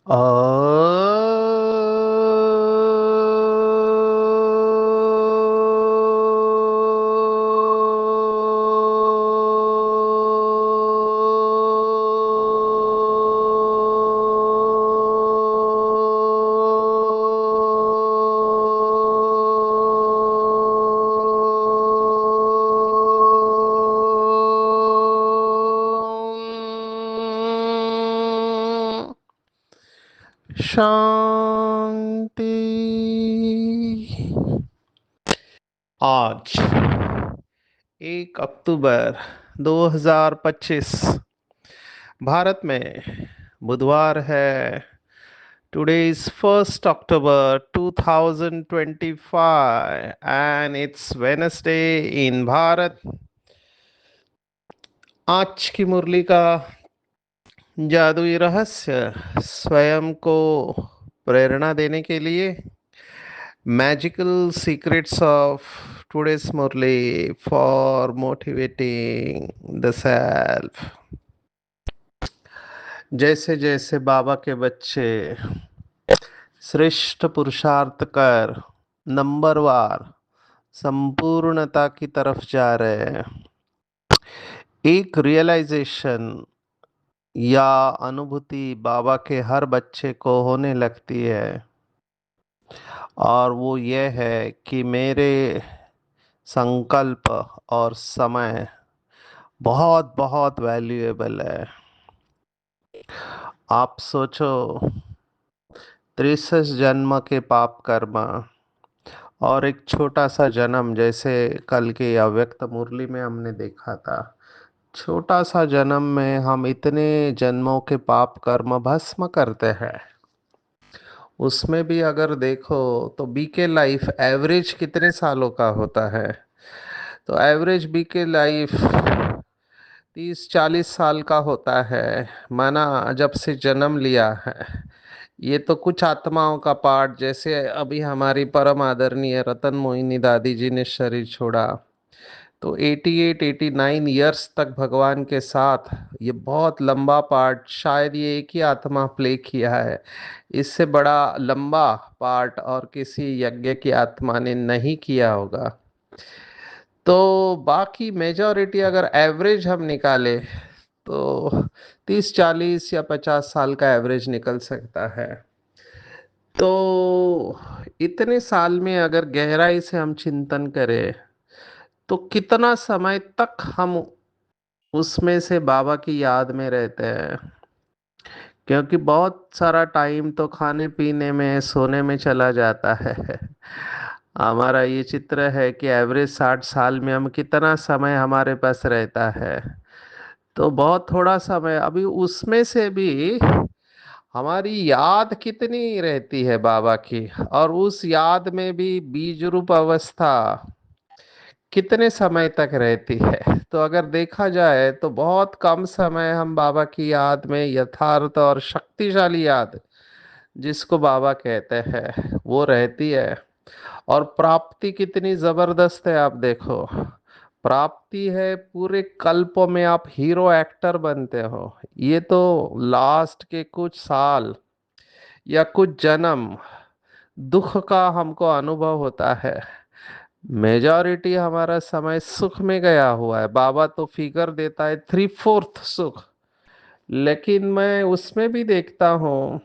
अ शांति। आज 1 अक्टूबर 2025 भारत में बुधवार है। Today is 1 October 2025 and it's Wednesday in Bharat. आज की मुरली का जादुई रहस्य स्वयं को प्रेरणा देने के लिए magical secrets of today's Murli for motivating the self. जैसे जैसे बाबा के बच्चे श्रेष्ठ पुरुषार्थ कर नंबरवार संपूर्णता की तरफ जा रहे हैं, एक रियलाइजेशन या अनुभूति बाबा के हर बच्चे को होने लगती है, और वो ये है कि मेरे संकल्प और समय बहुत बहुत वैल्यूएबल है। आप सोचो, 63 जन्म के पाप कर्म और एक छोटा सा जन्म, जैसे कल के अव्यक्त मुरली में हमने देखा था। छोटा सा जन्म में हम इतने जन्मों के पाप कर्म भस्म करते हैं। उसमें भी अगर देखो तो बीके लाइफ एवरेज कितने सालों का होता है? तो एवरेज बीके लाइफ 30-40 साल का होता है, माना जब से जन्म लिया है। ये तो कुछ आत्माओं का पार्ट, जैसे अभी हमारी परम आदरणीय रतन मोहिनी दादी जी ने शरीर छोड़ा, तो 88-89 ईयर्स तक भगवान के साथ, ये बहुत लंबा पार्ट शायद ये एक ही आत्मा प्ले किया है। इससे बड़ा लंबा पार्ट और किसी यज्ञ की आत्मा ने नहीं किया होगा। तो बाकी मेजॉरिटी अगर एवरेज हम निकाले तो 30-40 या 50 साल का एवरेज निकल सकता है। तो इतने साल में अगर गहराई से हम चिंतन करें तो कितना समय तक हम उसमें से बाबा की याद में रहते हैं? क्योंकि बहुत सारा टाइम तो खाने पीने में सोने में चला जाता है। हमारा ये चित्र है कि एवरेज 60 साल में हम कितना समय हमारे पास रहता है। तो बहुत थोड़ा समय, अभी उसमें से भी हमारी याद कितनी रहती है बाबा की, और उस याद में भी बीज रूप अवस्था कितने समय तक रहती है? तो अगर देखा जाए तो बहुत कम समय हम बाबा की याद में, यथार्थ और शक्तिशाली याद जिसको बाबा कहते हैं, वो रहती है। और प्राप्ति कितनी जबरदस्त है, आप देखो। प्राप्ति है पूरे कल्पों में आप हीरो एक्टर बनते हो। ये तो लास्ट के कुछ साल या कुछ जन्म दुख का हमको अनुभव होता है। मेजॉरिटी हमारा समय सुख में गया हुआ है। बाबा तो फिगर देता है 3/4 सुख, लेकिन मैं उसमें भी देखता हूँ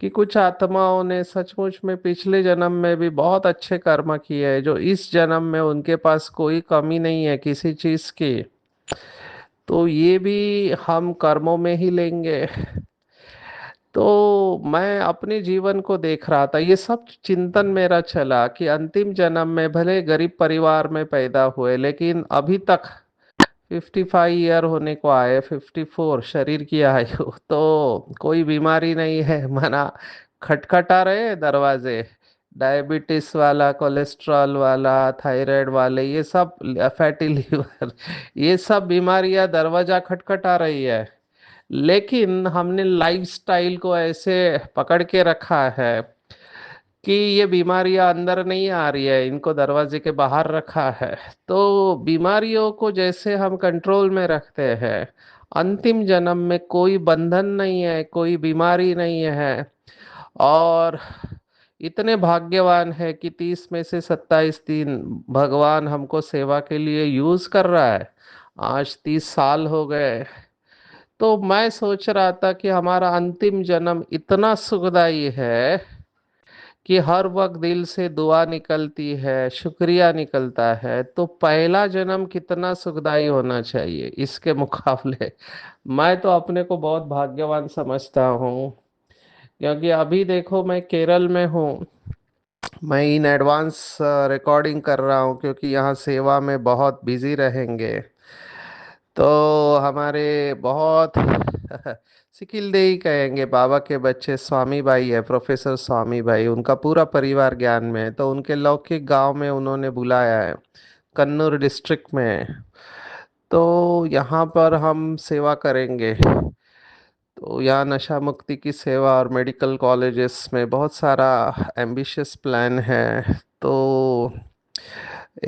कि कुछ आत्माओं ने सचमुच में पिछले जन्म में भी बहुत अच्छे कर्म किए हैं, जो इस जन्म में उनके पास कोई कमी नहीं है किसी चीज की। तो ये भी हम कर्मों में ही लेंगे। तो मैं अपने जीवन को देख रहा था, ये सब चिंतन मेरा चला कि अंतिम जन्म में भले गरीब परिवार में पैदा हुए, लेकिन अभी तक 55 ईयर होने को आए, 54 शरीर की आयु, तो कोई बीमारी नहीं है। मना खटखटा रहे हैं दरवाजे, डायबिटीज वाला, कोलेस्ट्रॉल वाला, थायराइड वाले, ये सब, फैटी लीवर, ये सब बीमारियां दरवाजा खटखटा रही है। लेकिन हमने लाइफस्टाइल को ऐसे पकड़ के रखा है कि ये बीमारियां अंदर नहीं आ रही है, इनको दरवाजे के बाहर रखा है। तो बीमारियों को जैसे हम कंट्रोल में रखते हैं, अंतिम जन्म में कोई बंधन नहीं है, कोई बीमारी नहीं है। और इतने भाग्यवान है कि 30 में से 27 दिन भगवान हमको सेवा के लिए यूज कर रहा है। आज 30 साल हो गए। तो मैं सोच रहा था कि हमारा अंतिम जन्म इतना सुखदाई है कि हर वक्त दिल से दुआ निकलती है, शुक्रिया निकलता है। तो पहला जन्म कितना सुखदाई होना चाहिए इसके मुकाबले। मैं तो अपने को बहुत भाग्यवान समझता हूँ, क्योंकि अभी देखो मैं केरल में हूँ। मैं इन एडवांस रिकॉर्डिंग कर रहा हूँ क्योंकि यहाँ सेवा में बहुत बिजी रहेंगे। तो हमारे बहुत सिकिल कहेंगे, बाबा के बच्चे स्वामी भाई है, प्रोफेसर स्वामी भाई, उनका पूरा परिवार ज्ञान में है। तो उनके लौकिक गांव में उन्होंने बुलाया है, कन्नूर डिस्ट्रिक्ट में। तो यहाँ पर हम सेवा करेंगे। तो यहाँ नशा मुक्ति की सेवा और मेडिकल कॉलेजेस में बहुत सारा एम्बिशियस प्लान है। तो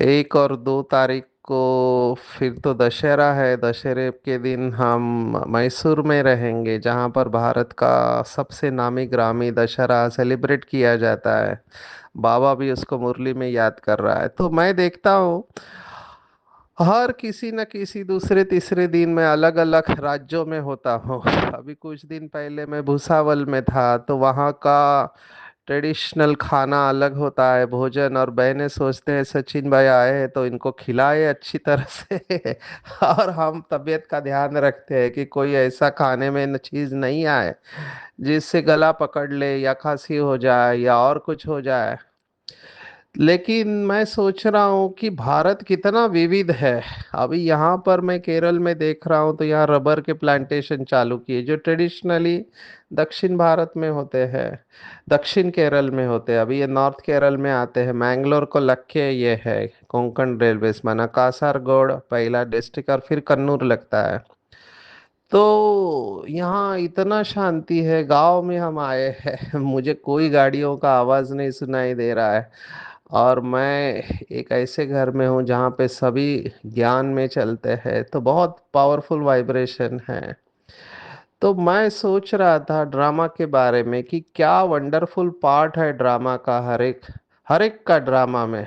1 और 2 तारीख को फिर तो दशहरा है। दशहरे के दिन हम मैसूर में रहेंगे, जहाँ पर भारत का सबसे नामी ग्रामी दशहरा सेलिब्रेट किया जाता है। बाबा भी उसको मुरली में याद कर रहा है। तो मैं देखता हूँ हर किसी न किसी दूसरे तीसरे दिन मैं अलग अलग राज्यों में होता हूँ। अभी कुछ दिन पहले मैं भुसावल में था, तो वहाँ का ट्रेडिशनल खाना अलग होता है, भोजन। और बहनें सोचते हैं सचिन भाई आए हैं तो इनको खिलाए अच्छी तरह से। और हम तबीयत का ध्यान रखते हैं कि कोई ऐसा खाने में न चीज़ नहीं आए जिससे गला पकड़ ले या खांसी हो जाए या और कुछ हो जाए। लेकिन मैं सोच रहा हूँ कि भारत कितना विविध है। अभी यहाँ पर मैं केरल में देख रहा हूँ, तो यहाँ रबर के प्लांटेशन चालू किए जो ट्रेडिशनली दक्षिण भारत में होते हैं, दक्षिण केरल में होते हैं। अभी ये नॉर्थ केरल में आते हैं। मैंगलोर को लग के ये है कोंकण रेलवे माना कासारगोड पहला डिस्ट्रिक्ट, और फिर कन्नूर लगता है। तो यहाँ इतना शांति है। गांव में हम आए हैं, मुझे कोई गाड़ियों का आवाज नहीं सुनाई दे रहा है। और मैं एक ऐसे घर में हूँ जहाँ पे सभी ज्ञान में चलते हैं, तो बहुत पावरफुल वाइब्रेशन है। तो मैं सोच रहा था ड्रामा के बारे में कि क्या वंडरफुल पार्ट है ड्रामा का, हर एक का ड्रामा में।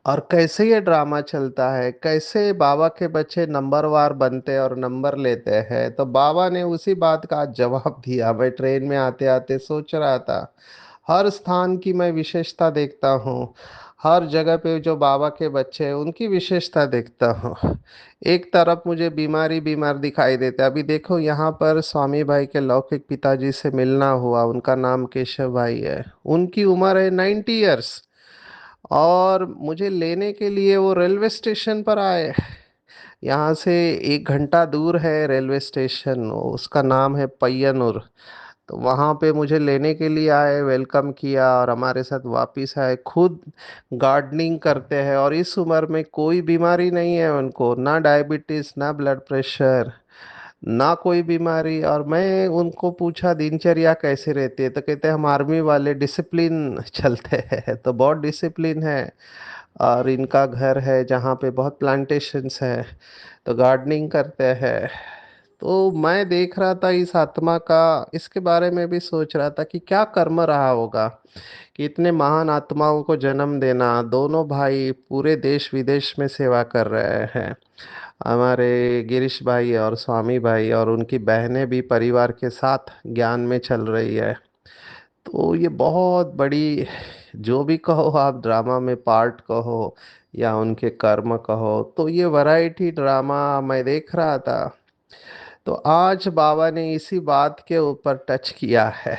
और कैसे ये ड्रामा चलता है, कैसे बाबा के बच्चे नंबरवार बनते और नंबर लेते हैं। तो बाबा ने उसी बात का आज जवाब दिया। मैं ट्रेन में आते आते सोच रहा था, हर स्थान की मैं विशेषता देखता हूँ। हर जगह पे जो बाबा के बच्चे हैं उनकी विशेषता देखता हूँ। एक तरफ मुझे बीमारी बीमार दिखाई देते, अभी देखो यहाँ पर स्वामी भाई के लौकिक पिताजी से मिलना हुआ। उनका नाम केशव भाई है, उनकी उम्र है 90 इयर्स। और मुझे लेने के लिए वो रेलवे स्टेशन पर आए। यहाँ से 1 घंटा दूर है रेलवे स्टेशन, उसका नाम है पय्यनूर। तो वहाँ पे मुझे लेने के लिए आए, वेलकम किया और हमारे साथ वापस आए। खुद गार्डनिंग करते हैं और इस उम्र में कोई बीमारी नहीं है उनको, ना डायबिटीज ना ब्लड प्रेशर ना कोई बीमारी। और मैं उनको पूछा दिनचर्या कैसे रहती है, तो कहते हैं हम आर्मी वाले डिसिप्लिन चलते हैं। तो बहुत डिसिप्लिन है। और इनका घर है जहाँ पे बहुत प्लांटेशंस है, तो गार्डनिंग करते हैं। तो मैं देख रहा था इस आत्मा का, इसके बारे में भी सोच रहा था कि क्या कर्म रहा होगा कि इतने महान आत्माओं को जन्म देना। दोनों भाई पूरे देश विदेश में सेवा कर रहे हैं, हमारे गिरीश भाई और स्वामी भाई, और उनकी बहनें भी परिवार के साथ ज्ञान में चल रही है। तो ये बहुत बड़ी, जो भी कहो आप, ड्रामा में पार्ट कहो या उनके कर्म कहो, तो ये वैरायटी ड्रामा मैं देख रहा था। तो आज बाबा ने इसी बात के ऊपर टच किया है।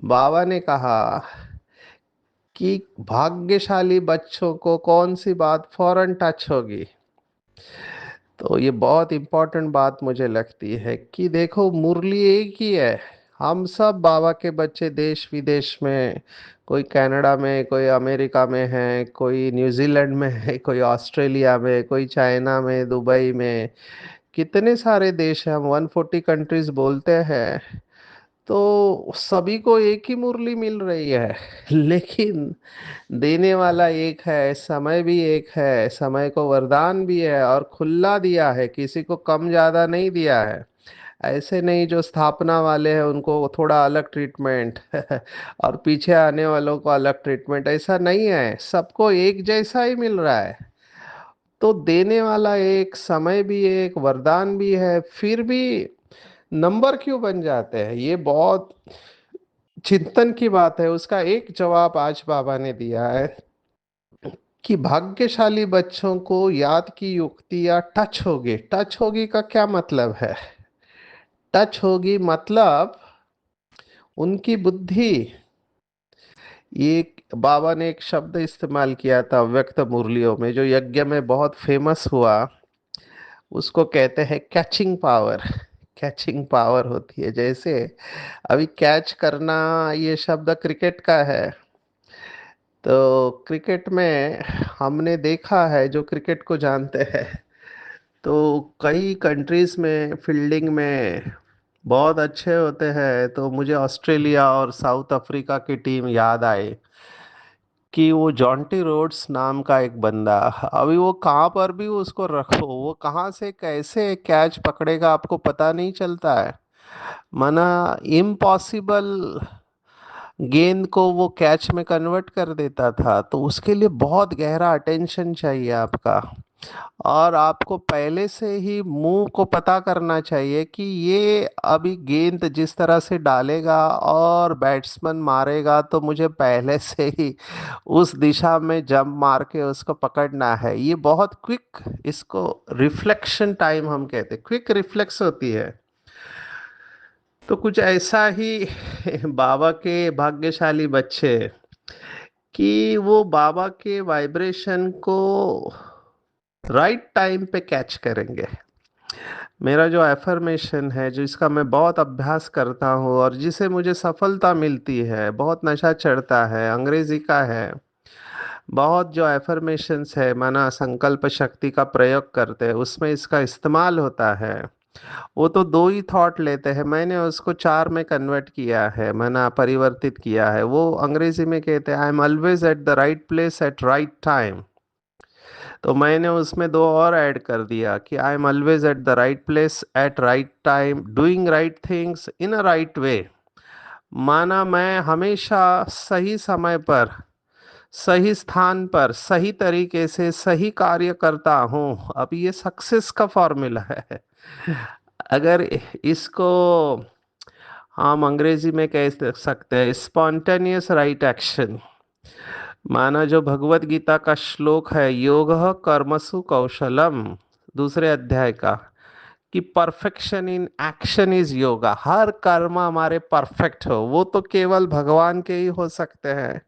बाबा ने कहा कि भाग्यशाली बच्चों को कौन सी बात फौरन टच होगी। तो ये बहुत इम्पोर्टेंट बात मुझे लगती है कि देखो मुरली एक ही है। हम सब बाबा के बच्चे देश विदेश में, कोई कनाडा में, कोई अमेरिका में है, कोई न्यूजीलैंड में है, कोई ऑस्ट्रेलिया में, कोई चाइना में, दुबई में, कितने सारे देश हैं। हम 140 कंट्रीज बोलते हैं। तो सभी को एक ही मुरली मिल रही है, लेकिन देने वाला एक है, समय भी एक है, समय को वरदान भी है और खुला दिया है, किसी को कम ज्यादा नहीं दिया है। ऐसे नहीं जो स्थापना वाले हैं उनको थोड़ा अलग ट्रीटमेंट और पीछे आने वालों को अलग ट्रीटमेंट, ऐसा नहीं है, सबको एक जैसा ही मिल रहा है। तो देने वाला एक, समय भी एक, वरदान भी है, फिर भी नंबर क्यों बन जाते हैं, ये बहुत चिंतन की बात है। उसका एक जवाब आज बाबा ने दिया है कि भाग्यशाली बच्चों को याद की युक्तियां टच होगी। टच होगी का क्या मतलब है? टच होगी मतलब उनकी बुद्धि, ये बाबा ने एक शब्द इस्तेमाल किया था व्यक्त मुरलियों में जो यज्ञ में बहुत फेमस हुआ, उसको कहते हैं कैचिंग पावर। कैचिंग पावर होती है, जैसे अभी कैच करना, ये शब्द क्रिकेट का है। तो क्रिकेट में हमने देखा है, जो क्रिकेट को जानते हैं, तो कई कंट्रीज में फील्डिंग में बहुत अच्छे होते हैं। तो मुझे ऑस्ट्रेलिया और साउथ अफ्रीका की टीम याद आए कि वो जॉन्टी रोड्स नाम का एक बंदा, अभी वो कहाँ पर भी उसको रखो, वो कहाँ से कैसे कैच पकड़ेगा आपको पता नहीं चलता है। माना इम्पॉसिबल गेंद को वो कैच में कन्वर्ट कर देता था। तो उसके लिए बहुत गहरा अटेंशन चाहिए आपका, और आपको पहले से ही मुंह को पता करना चाहिए कि ये अभी गेंद जिस तरह से डालेगा और बैट्समैन मारेगा, तो मुझे पहले से ही उस दिशा में जंप मार के उसको पकड़ना है। ये बहुत क्विक, इसको रिफ्लेक्शन टाइम हम कहते हैं, क्विक रिफ्लेक्स होती है। तो कुछ ऐसा ही बाबा के भाग्यशाली बच्चे कि वो बाबा के वाइब्रेशन को राइट टाइम पे कैच करेंगे। मेरा जो एफर्मेशन है, जिसका मैं बहुत अभ्यास करता हूँ और जिसे मुझे सफलता मिलती है, बहुत नशा चढ़ता है, अंग्रेजी का है। बहुत जो एफर्मेशंस है, माना संकल्प शक्ति का प्रयोग करते हैं, उसमें इसका इस्तेमाल होता है। वो तो दो ही थॉट लेते हैं, मैंने उसको चार में कन्वर्ट किया है, माना परिवर्तित किया है। वो अंग्रेजी में कहते हैं I am always at the right place at right time. तो मैंने उसमें दो और ऐड कर दिया कि I am always at the right place at right time doing right things in a right way. माना मैं हमेशा सही समय पर, सही स्थान पर, सही तरीके से सही कार्य करता हूँ। अब ये सक्सेस का फॉर्मूला है। अगर इसको हम अंग्रेजी में कह सकते हैं स्पॉन्टेनियस राइट एक्शन। माना जो भगवत गीता का श्लोक है, योग कर्मसु कौशलम, दूसरे अध्याय का, कि perfection in action is yoga. हर कर्म हमारे परफेक्ट हो, वो तो केवल भगवान के ही हो सकते हैं।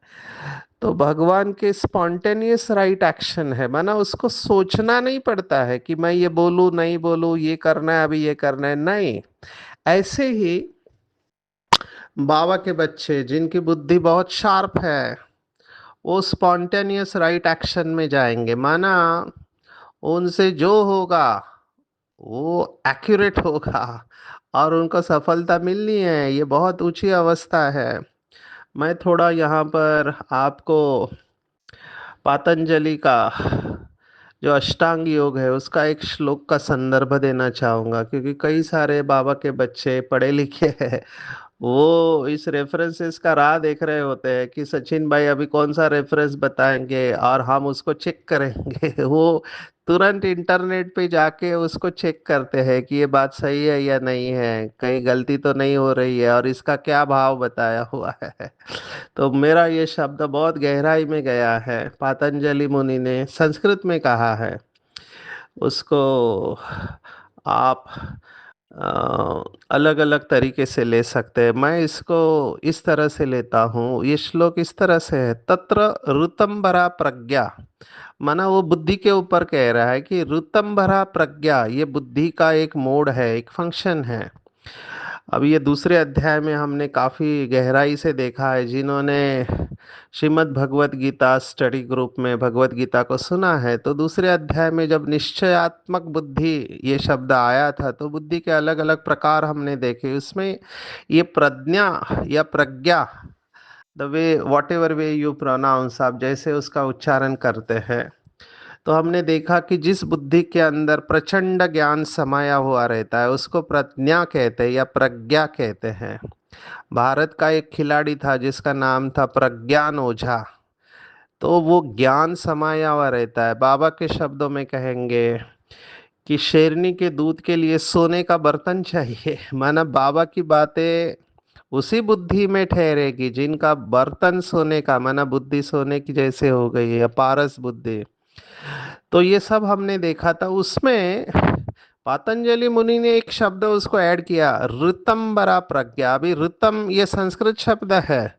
तो भगवान के स्पॉन्टेनियस राइट एक्शन है, माना उसको सोचना नहीं पड़ता है कि मैं ये बोलूं नहीं बोलूं, ये करना है अभी ये करना है, नहीं। ऐसे ही बाबा के बच्चे जिनकी बुद्धि बहुत शार्प है, वो स्पॉन्टेनियस राइट एक्शन में जाएंगे। माना उनसे जो होगा वो एक्यूरेट होगा और उनको सफलता मिलनी है। ये बहुत ऊंची अवस्था है। मैं थोड़ा यहाँ पर आपको पातंजलि का जो अष्टांग योग है उसका एक श्लोक का संदर्भ देना चाहूंगा, क्योंकि कई सारे बाबा के बच्चे पढ़े लिखे हैं, वो इस रेफरेंसेस का राह देख रहे होते हैं कि सचिन भाई अभी कौन सा रेफरेंस बताएंगे और हम उसको चेक करेंगे। वो तुरंत इंटरनेट पे जाके उसको चेक करते हैं कि ये बात सही है या नहीं है, कहीं गलती तो नहीं हो रही है और इसका क्या भाव बताया हुआ है। तो मेरा ये शब्द बहुत गहराई में गया है, पातंजलि मुनि ने संस्कृत में कहा है। उसको आप अलग अलग तरीके से ले सकते हैं। मैं इसको इस तरह से लेता हूँ, ये श्लोक इस तरह से है, तत्र ऋतंभरा प्रज्ञा। माना वो बुद्धि के ऊपर कह रहा है कि ऋतंभरा प्रज्ञा ये बुद्धि का एक मोड है, एक फंक्शन है। अब ये दूसरे अध्याय में हमने काफी गहराई से देखा है, जिन्होंने श्रीमद् भगवत गीता स्टडी ग्रुप में भगवत गीता को सुना है, तो दूसरे अध्याय में जब निश्चयात्मक बुद्धि ये शब्द आया था, तो बुद्धि के अलग अलग प्रकार हमने देखे। उसमें ये प्रज्ञा या प्रज्ञा, the way whatever way you pronounce, आप जैसे उसका उच्चारण करते हैं, तो हमने देखा कि जिस बुद्धि के अंदर प्रचंड ज्ञान समाया हुआ रहता है उसको प्रज्ञा कहते हैं या प्रज्ञा कहते हैं। भारत का एक खिलाड़ी था जिसका नाम था प्रज्ञान ओझा, तो वो ज्ञान समाया हुआ रहता है। बाबा के शब्दों में कहेंगे कि शेरनी के दूध के लिए सोने का बर्तन चाहिए। माना बाबा की बातें उसी बुद्धि में ठहरेगी जिनका बर्तन सोने का, माना बुद्धि सोने की जैसे हो गई है, पारस बुद्धि। तो ये सब हमने देखा था। उसमें पतंजलि मुनि ने एक शब्द उसको ऐड किया, ऋतंबरा प्रज्ञा। अभी ऋतम ये संस्कृत शब्द है,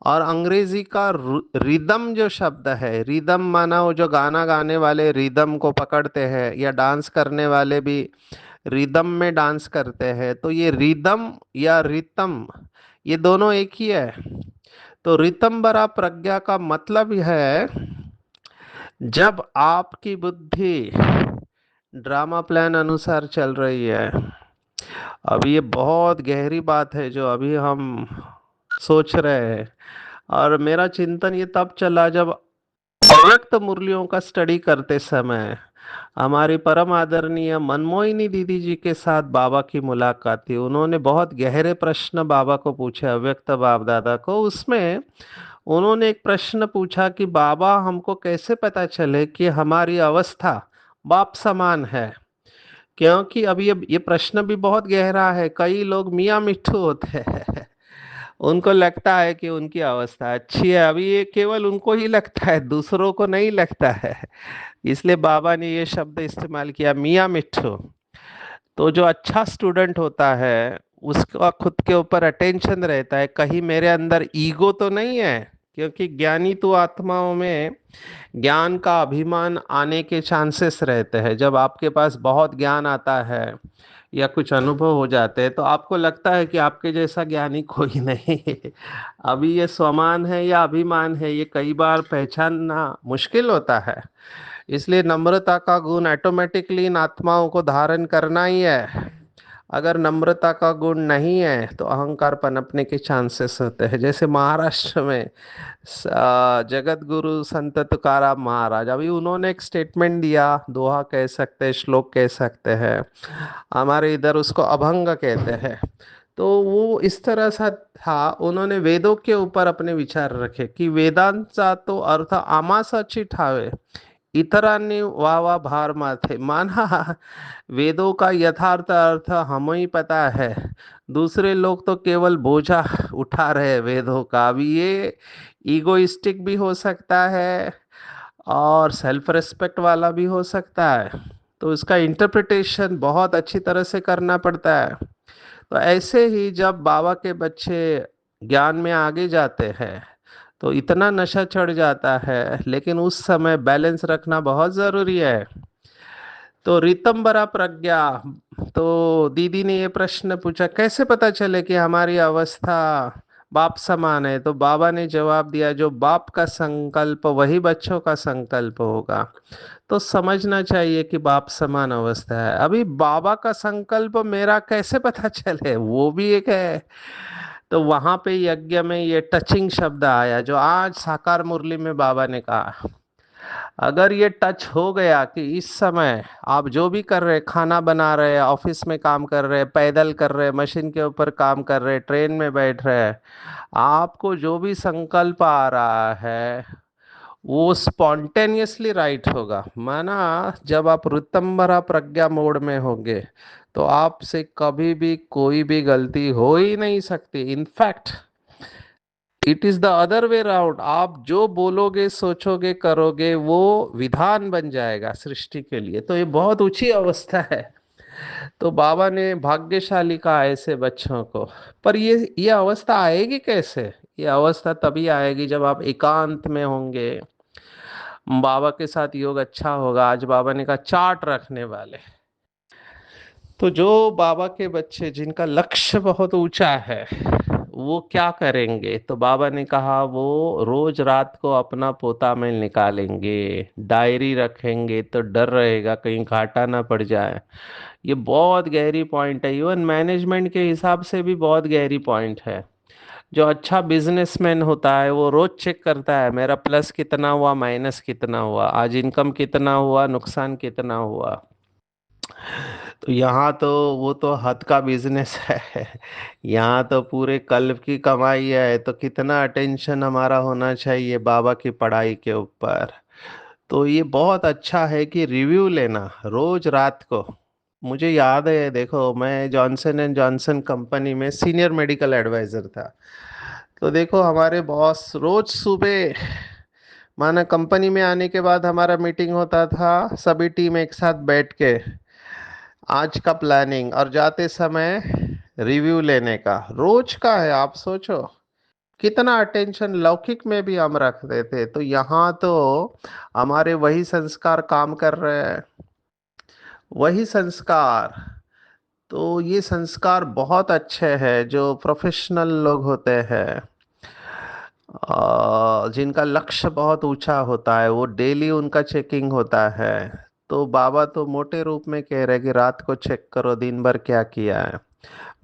और अंग्रेजी का रिदम जो शब्द है, रिदम माना वो जो गाना गाने वाले रिदम को पकड़ते हैं, या डांस करने वाले भी रिदम में डांस करते हैं, तो ये रिदम या रितम ये दोनों एक ही है। तो रितंबरा प्रज्ञा का मतलब है जब आपकी बुद्धि ड्रामा प्लान अनुसार चल रही है। अब ये बहुत गहरी बात है जो अभी हम सोच रहे हैं, और मेरा चिंतन ये तब चला जब अव्यक्त मुरलियों का स्टडी करते समय हमारी परम आदरणीय मनमोहिनी दीदी जी के साथ बाबा की मुलाकात थी। उन्होंने बहुत गहरे प्रश्न बाबा को पूछे, अव्यक्त बाप दादा को। उसमें उन्होंने एक प्रश्न पूछा कि बाबा हमको कैसे पता चले कि हमारी अवस्था बाप समान है। क्योंकि अब ये प्रश्न भी बहुत गहरा है। कई लोग मियाँ मिट्ठू होते हैं उनको लगता है कि उनकी अवस्था अच्छी है, अभी ये केवल उनको ही लगता है, दूसरों को नहीं लगता है। इसलिए बाबा ने ये शब्द इस्तेमाल किया, मियाँ मिट्ठू। तो जो अच्छा स्टूडेंट होता है उसका खुद के ऊपर अटेंशन रहता है, कहीं मेरे अंदर ईगो तो नहीं है। क्योंकि ज्ञानी तो आत्माओं में ज्ञान का अभिमान आने के चांसेस रहते हैं। जब आपके पास बहुत ज्ञान आता है या कुछ अनुभव हो जाते हैं, तो आपको लगता है कि आपके जैसा ज्ञानी कोई नहीं है। अभी ये स्वमान है या अभिमान है, ये कई बार पहचानना मुश्किल होता है। इसलिए नम्रता का गुण ऑटोमेटिकली इन आत्माओं को धारण करना ही है। अगर नम्रता का गुण नहीं है तो अहंकार पनपने के चांसेस होते हैं। जैसे महाराष्ट्र में जगत गुरु संत तुकाराम महाराज, अभी उन्होंने एक स्टेटमेंट दिया, दोहा कह सकते हैं, श्लोक कह सकते हैं, हमारे इधर उसको अभंग कहते हैं। तो वो इस तरह सा था, उन्होंने वेदों के ऊपर अपने विचार रखे कि वेदांचा तो अर्थ आमासाची ठावे, इतरांनी वावा भार माथे। माना वेदों का यथार्थ अर्थ हमें ही पता है, दूसरे लोग तो केवल बोझा उठा रहे हैं वेदों का। अभी ये ईगोइस्टिक भी हो सकता है और सेल्फ रिस्पेक्ट वाला भी हो सकता है, तो इसका इंटरप्रिटेशन बहुत अच्छी तरह से करना पड़ता है। तो ऐसे ही जब बाबा के बच्चे ज्ञान में आगे जाते हैं तो इतना नशा चढ़ जाता है, लेकिन उस समय बैलेंस रखना बहुत ज़रूरी है। तो रीतंबरा प्रज्ञा, तो दीदी ने ये प्रश्न पूछा कैसे पता चले कि हमारी अवस्था बाप समान है। तो बाबा ने जवाब दिया, जो बाप का संकल्प वही बच्चों का संकल्प होगा। तो समझना चाहिए कि बाप समान अवस्था है। अभी बाबा का संकल्प मेरा कैसे पता चले, वो भी एक है। तो वहां पे यज्ञ में ये टचिंग शब्द आया जो आज साकार मुरली में बाबा ने कहा। अगर ये टच हो गया कि इस समय आप जो भी कर रहे, खाना बना रहे, ऑफिस में काम कर रहे, पैदल कर रहे, मशीन के ऊपर काम कर रहे, ट्रेन में बैठ रहे, आपको जो भी संकल्प आ रहा है वो स्पॉन्टेनियसली राइट होगा। माना जब आप ऋतंबरा प्रज्ञा मोड में होंगे तो आपसे कभी भी कोई भी गलती हो ही नहीं सकती। In fact it is the other way round, आप जो बोलोगे सोचोगे करोगे वो विधान बन जाएगा सृष्टि के लिए। तो ये बहुत ऊंची अवस्था है। तो बाबा ने भाग्यशाली कहा ऐसे बच्चों को। पर ये अवस्था आएगी कैसे? ये अवस्था तभी आएगी जब आप एकांत में होंगे, बाबा के साथ योग अच्छा होगा। आज बाबा ने कहा चार्ट रखने वाले। तो जो बाबा के बच्चे जिनका लक्ष्य बहुत ऊंचा है वो क्या करेंगे? तो बाबा ने कहा वो रोज रात को अपना पोता मेल निकालेंगे, डायरी रखेंगे, तो डर रहेगा कहीं घाटा ना पड़ जाए। ये बहुत गहरी पॉइंट है, इवन मैनेजमेंट के हिसाब से भी बहुत गहरी पॉइंट है। जो अच्छा बिजनेसमैन होता है वो रोज चेक करता है मेरा प्लस कितना हुआ, माइनस कितना हुआ, आज इनकम कितना हुआ, नुकसान कितना हुआ। तो यहाँ तो वो तो हद का बिजनेस है। यहाँ तो पूरे कल्ब की कमाई है, तो कितना अटेंशन हमारा होना चाहिए बाबा की पढ़ाई के ऊपर। तो ये बहुत अच्छा है कि रिव्यू लेना रोज रात को। मुझे याद है, देखो मैं जॉनसन एंड जॉनसन कंपनी में सीनियर मेडिकल एडवाइजर था। तो देखो हमारे बॉस रोज सुबह, माना कंपनी में आने के बाद हमारा मीटिंग होता था, सभी टीम एक साथ बैठ के आज का प्लानिंग, और जाते समय रिव्यू लेने का रोज का है। आप सोचो कितना अटेंशन लौकिक में भी हम रखते थे। तो यहाँ तो हमारे वही संस्कार काम कर रहे हैं, वही संस्कार। तो ये संस्कार बहुत अच्छे हैं जो प्रोफेशनल लोग होते हैं, जिनका लक्ष्य बहुत ऊंचा होता है, वो डेली उनका चेकिंग होता है। तो बाबा तो मोटे रूप में कह रहे हैं कि रात को चेक करो दिन भर क्या किया है।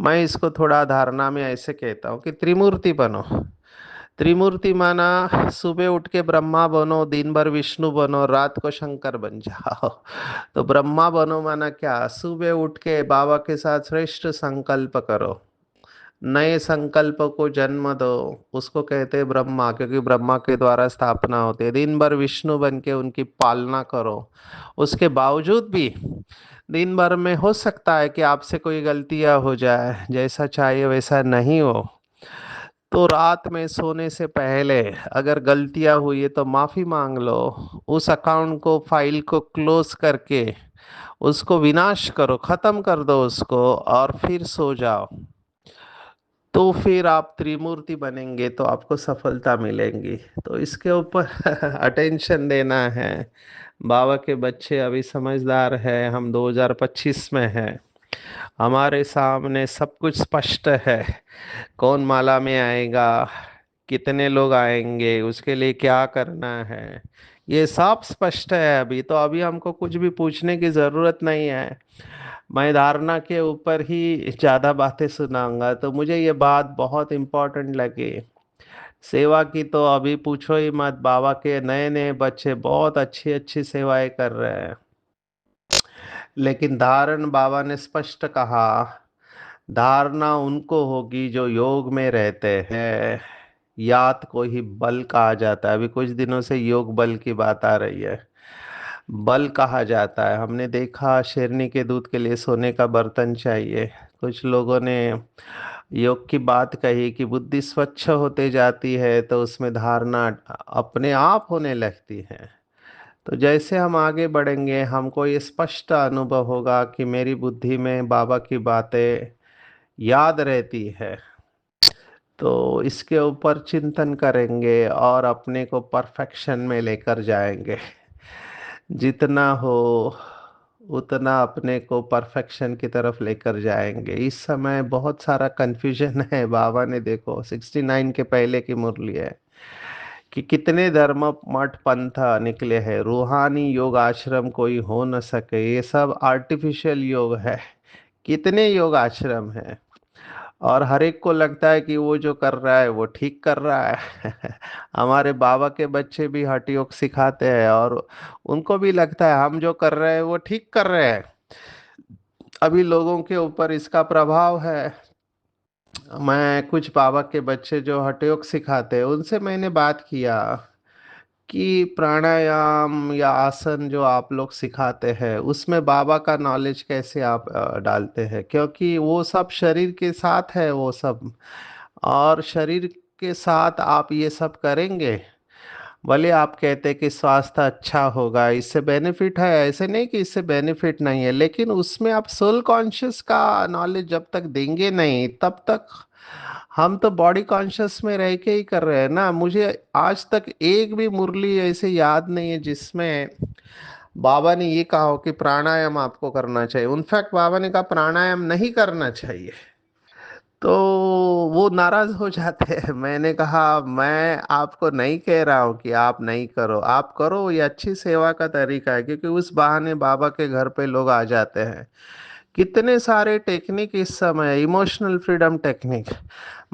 मैं इसको थोड़ा धारणा में ऐसे कहता हूँ कि त्रिमूर्ति बनो। त्रिमूर्ति माना सुबह उठ के ब्रह्मा बनो, दिन भर विष्णु बनो, रात को शंकर बन जाओ। तो ब्रह्मा बनो माना क्या, सुबह उठ के बाबा के साथ श्रेष्ठ संकल्प करो, नए संकल्प को जन्म दो। उसको कहते हैं ब्रह्मा, क्योंकि ब्रह्मा के द्वारा स्थापना होती है। दिन भर विष्णु बन के उनकी पालना करो। उसके बावजूद भी दिन भर में हो सकता है कि आपसे कोई गलतियां हो जाए, जैसा चाहिए वैसा नहीं हो। तो रात में सोने से पहले अगर गलतियां हुई है तो माफी मांग लो। उस अकाउंट को, फाइल को क्लोज करके उसको विनाश करो, खत्म कर दो उसको, और फिर सो जाओ। तो फिर आप त्रिमूर्ति बनेंगे तो आपको सफलता मिलेंगी। तो इसके ऊपर अटेंशन देना है। बाबा के बच्चे अभी समझदार है, हम 2025 में हैं, हमारे सामने सब कुछ स्पष्ट है। कौन माला में आएगा, कितने लोग आएंगे, उसके लिए क्या करना है, ये सब स्पष्ट है अभी। तो अभी हमको कुछ भी पूछने की जरूरत नहीं है। मैं धारणा के ऊपर ही ज्यादा बातें सुनाऊंगा। तो मुझे ये बात बहुत इम्पोर्टेंट लगी। सेवा की तो अभी पूछो ही मत, बाबा के नए नए बच्चे बहुत अच्छी अच्छी सेवाएं कर रहे हैं। लेकिन धारण बाबा ने स्पष्ट कहा, धारणा उनको होगी जो योग में रहते हैं। यात को ही बल कहा जाता है। अभी कुछ दिनों से योग बल की बात आ रही है। बल कहा जाता है। हमने देखा शेरनी के दूध के लिए सोने का बर्तन चाहिए। कुछ लोगों ने योग की बात कही कि बुद्धि स्वच्छ होते जाती है तो उसमें धारणा अपने आप होने लगती है। तो जैसे हम आगे बढ़ेंगे हमको ये स्पष्ट अनुभव होगा कि मेरी बुद्धि में बाबा की बातें याद रहती है। तो इसके ऊपर चिंतन करेंगे और अपने को परफेक्शन में लेकर जाएंगे। जितना हो उतना अपने को परफेक्शन की तरफ लेकर जाएंगे। इस समय बहुत सारा कंफ्यूजन है। बाबा ने देखो 69 के पहले की मुरली है कि कितने धर्म मठ पंथ निकले हैं, रूहानी योग आश्रम कोई हो न सके, ये सब आर्टिफिशियल योग है। कितने योग आश्रम है, और हर एक को लगता है कि वो जो कर रहा है वो ठीक कर रहा है। हमारे बाबा के बच्चे भी हठ योग सिखाते हैं, और उनको भी लगता है हम जो कर रहे हैं वो ठीक कर रहे हैं। अभी लोगों के ऊपर इसका प्रभाव है। मैं कुछ बाबा के बच्चे जो हठ योग सिखाते हैं उनसे मैंने बात किया कि प्राणायाम या आसन जो आप लोग सिखाते हैं उसमें बाबा का नॉलेज कैसे आप डालते हैं, क्योंकि वो सब शरीर के साथ है वो सब। और शरीर के साथ आप ये सब करेंगे, भले आप कहते हैं कि स्वास्थ्य अच्छा होगा, इससे बेनिफिट है, ऐसे नहीं कि इससे बेनिफिट नहीं है, लेकिन उसमें आप सोल कॉन्शियस का नॉलेज जब तक देंगे नहीं तब तक। हम तो बॉडी कॉन्शियस में रह के ही कर रहे हैं ना। मुझे आज तक एक भी मुरली ऐसे याद नहीं है जिसमें बाबा ने ये कहा हो कि प्राणायाम आपको करना चाहिए। इनफैक्ट बाबा ने कहा प्राणायाम नहीं करना चाहिए। तो वो नाराज हो जाते हैं। मैंने कहा मैं आपको नहीं कह रहा हूँ कि आप नहीं करो, आप करो, ये अच्छी सेवा का तरीका है, क्योंकि उस बहाने बाबा के घर पे लोग आ जाते हैं। कितने सारे टेक्निक इस समय, इमोशनल फ्रीडम टेक्निक,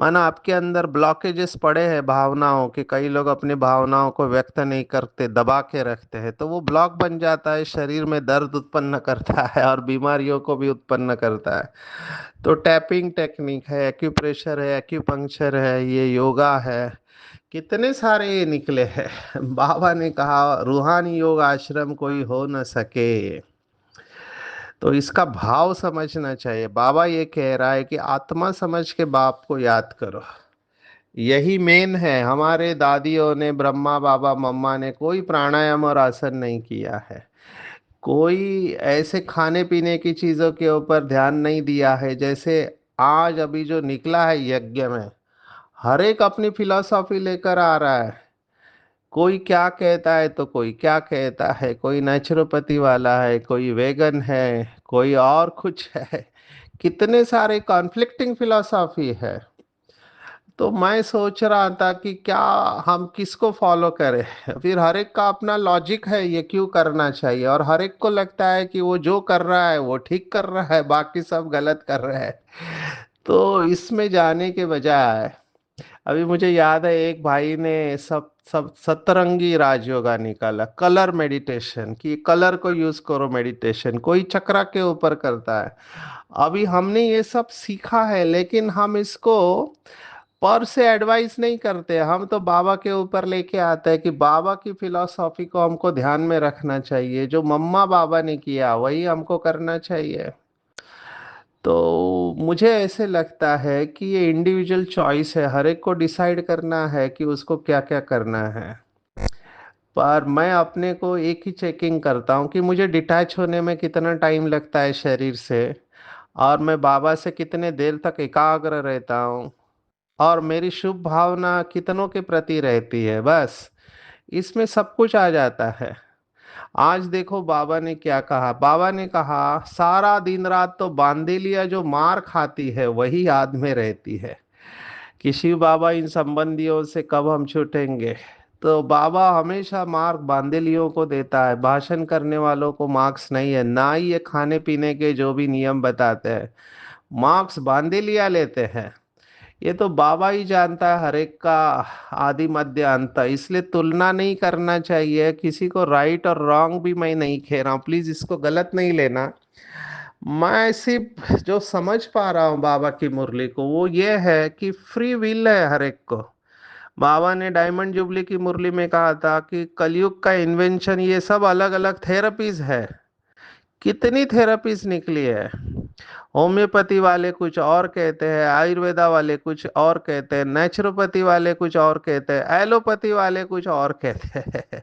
माना आपके अंदर ब्लॉकेजेस पड़े हैं भावनाओं के, कई लोग अपनी भावनाओं को व्यक्त नहीं करते, दबा के रखते हैं, तो वो ब्लॉक बन जाता है, शरीर में दर्द उत्पन्न करता है और बीमारियों को भी उत्पन्न करता है। तो टैपिंग टेक्निक है, एक्यूप्रेशर है, एक्यूपंक्चर है, ये योगा है, कितने सारे ये निकले हैं। बाबा ने कहा रूहानी योग आश्रम कोई हो न सके। तो इसका भाव समझना चाहिए। बाबा ये कह रहा है कि आत्मा समझ के बाप को याद करो। यही मेन है। हमारे दादियों ने, ब्रह्मा बाबा मम्मा ने कोई प्राणायाम और आसन नहीं किया है, कोई ऐसे खाने पीने की चीजों के ऊपर ध्यान नहीं दिया है। जैसे आज अभी जो निकला है यज्ञ में, हर एक अपनी फिलॉसफी लेकर आ रहा है। कोई क्या कहता है तो कोई क्या कहता है, कोई नेचुरोपैथी वाला है, कोई वेगन है, कोई और कुछ है। कितने सारे कॉन्फ्लिक्टिंग फिलॉसफी है। तो मैं सोच रहा था कि क्या हम किसको फॉलो करें। फिर हर एक का अपना लॉजिक है ये क्यों करना चाहिए, और हर एक को लगता है कि वो जो कर रहा है वो ठीक कर रहा है, बाकी सब गलत कर रहे हैं। तो इसमें जाने के बजाय, अभी मुझे याद है एक भाई ने सब सब सतरंगी राज योगा निकाला, कलर मेडिटेशन, कि कलर को यूज करो मेडिटेशन, कोई चक्रा के ऊपर करता है। अभी हमने ये सब सीखा है, लेकिन हम इसको पर से एडवाइस नहीं करते। हम तो बाबा के ऊपर लेके आते हैं कि बाबा की फिलॉसफी को हमको ध्यान में रखना चाहिए, जो मम्मा बाबा ने किया वही हमको करना चाहिए। तो मुझे ऐसे लगता है कि ये इंडिविजुअल चॉइस है, हर एक को डिसाइड करना है कि उसको क्या क्या करना है। पर मैं अपने को एक ही चेकिंग करता हूँ कि मुझे डिटैच होने में कितना टाइम लगता है शरीर से, और मैं बाबा से कितने देर तक एकाग्र रहता हूँ, और मेरी शुभ भावना कितनों के प्रति रहती है, बस इसमें सब कुछ आ जाता है। आज देखो बाबा ने क्या कहा। बाबा ने कहा सारा दिन रात तो बांदीलिया जो मार खाती है वही याद में रहती है, कि शिव बाबा इन संबंधियों से कब हम छूटेंगे। तो बाबा हमेशा मार्क बांदीलियों को देता है, भाषण करने वालों को मार्क्स नहीं है, ना ही ये खाने पीने के जो भी नियम बताते हैं मार्क्स बांदीलिया लेते हैं। ये तो बाबा ही जानता है हर एक का आदि मध्य अंत, इसलिए तुलना नहीं करना चाहिए किसी को। राइट और रॉन्ग भी मैं नहीं कह रहा हूँ, प्लीज इसको गलत नहीं लेना। मैं सिर्फ जो समझ पा रहा हूँ बाबा की मुरली को, वो ये है कि फ्री विल है हर एक को। बाबा ने डायमंड जुबली की मुरली में कहा था कि कलयुग का इन्वेंशन ये सब अलग अलग थेरेपीज है। कितनी थेरेपीज निकली है। होम्योपैथी वाले कुछ और कहते हैं, आयुर्वेदा वाले कुछ और कहते हैं, नेचुरोपैथी वाले कुछ और कहते हैं, एलोपैथी वाले कुछ और कहते हैं।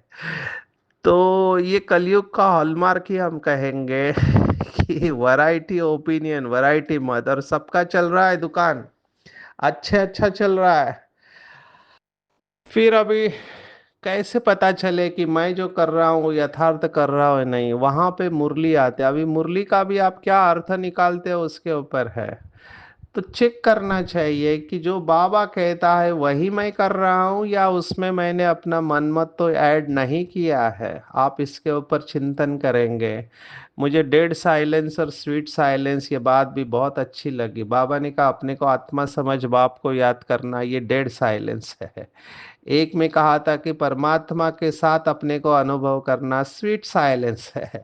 तो ये कलयुग का हॉलमार्क ही हम कहेंगे कि वैरायटी ओपिनियन, वैरायटी मत, और सबका चल रहा है दुकान, अच्छे अच्छा चल रहा है। फिर अभी कैसे पता चले कि मैं जो कर रहा हूँ यथार्थ कर रहा हूँ या नहीं, वहां पे मुरली आते। अभी मुरली का भी आप क्या अर्थ निकालते हो उसके ऊपर है। तो चेक करना चाहिए कि जो बाबा कहता है वही मैं कर रहा हूँ, या उसमें मैंने अपना मनमत तो ऐड नहीं किया है। आप इसके ऊपर चिंतन करेंगे। मुझे डेड साइलेंस और स्वीट साइलेंस ये बात भी बहुत अच्छी लगी। बाबा ने कहा अपने को आत्मा समझ बाप को याद करना, ये डेड साइलेंस है। एक में कहा था कि परमात्मा के साथ अपने को अनुभव करना स्वीट साइलेंस है।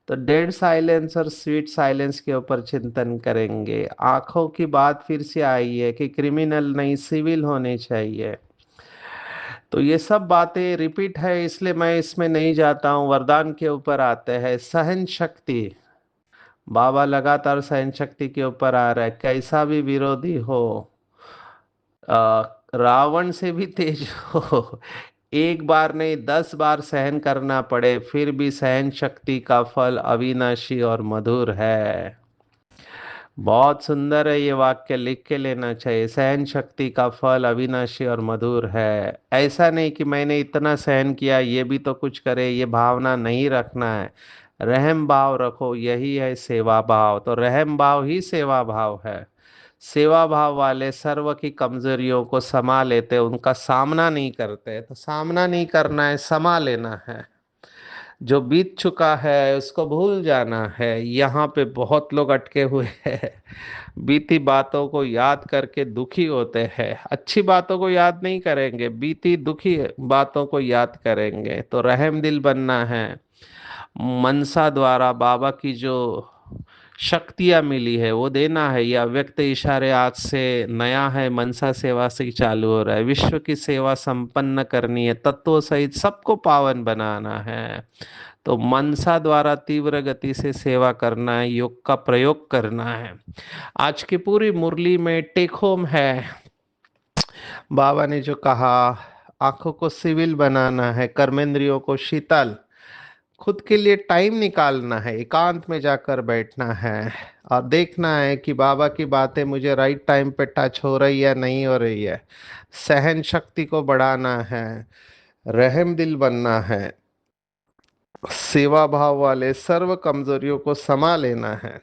तो डेड साइलेंस और स्वीट साइलेंस के ऊपर चिंतन करेंगे। आंखों की बात फिर से आई है कि क्रिमिनल नहीं सिविल होने चाहिए। तो ये सब बातें रिपीट है, इसलिए मैं इसमें नहीं जाता हूँ। वरदान के ऊपर आते हैं, सहन शक्ति। बाबा लगातार सहन शक्ति के ऊपर आ रहा है। कैसा भी विरोधी हो, रावण से भी तेज हो, एक बार नहीं 10 बार सहन करना पड़े, फिर भी सहन शक्ति का फल अविनाशी और मधुर है। बहुत सुंदर है ये वाक्य, लिख के लेना चाहिए। सहन शक्ति का फल अविनाशी और मधुर है। ऐसा नहीं कि मैंने इतना सहन किया ये भी तो कुछ करे, ये भावना नहीं रखना है। रहम भाव रखो, यही है सेवा भाव। तो रहम भाव ही सेवा भाव है। सेवा भाव वाले सर्व की कमजोरियों को समा लेते, उनका सामना नहीं करते। तो सामना नहीं करना है, समा लेना है। जो बीत चुका है उसको भूल जाना है। यहाँ पे बहुत लोग अटके हुए हैं। बीती बातों को याद करके दुखी होते हैं, अच्छी बातों को याद नहीं करेंगे, बीती दुखी बातों को याद करेंगे। तो रहम दिल बनना है। मनसा द्वारा बाबा की जो शक्तियाँ मिली है वो देना है। या व्यक्त इशारे आज से नया है, मनसा सेवा से ही चालू हो रहा है। विश्व की सेवा संपन्न करनी है, तत्वों सहित सबको पावन बनाना है। तो मनसा द्वारा तीव्र गति से सेवा करना है, योग का प्रयोग करना है। आज की पूरी मुरली में टेक होम है, बाबा ने जो कहा, आंखों को सिविल बनाना है, कर्मेंद्रियों को शीतल, खुद के लिए टाइम निकालना है, एकांत में जाकर बैठना है और देखना है कि बाबा की बातें मुझे राइट टाइम पे टच हो रही है नहीं हो रही है। सहन शक्ति को बढ़ाना है, रहम दिल बनना है, सेवा भाव वाले सर्व कमजोरियों को समा लेना है।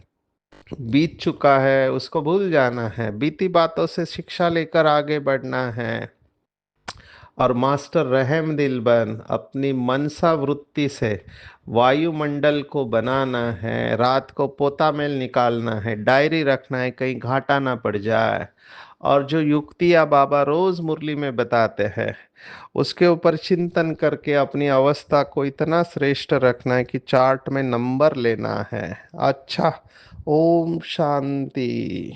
बीत चुका है उसको भूल जाना है, बीती बातों से शिक्षा लेकर आगे बढ़ना है। और मास्टर रहम दिल बन अपनी मनसा वृत्ति से वायुमंडल को बनाना है, रात को पोता मेल निकालना है, डायरी रखना है कहीं घाटा ना पड़ जाए। और जो युक्तियाँ बाबा रोज मुरली में बताते हैं उसके ऊपर चिंतन करके अपनी अवस्था को इतना श्रेष्ठ रखना है कि चार्ट में नंबर लेना है। अच्छा, ओम शांति।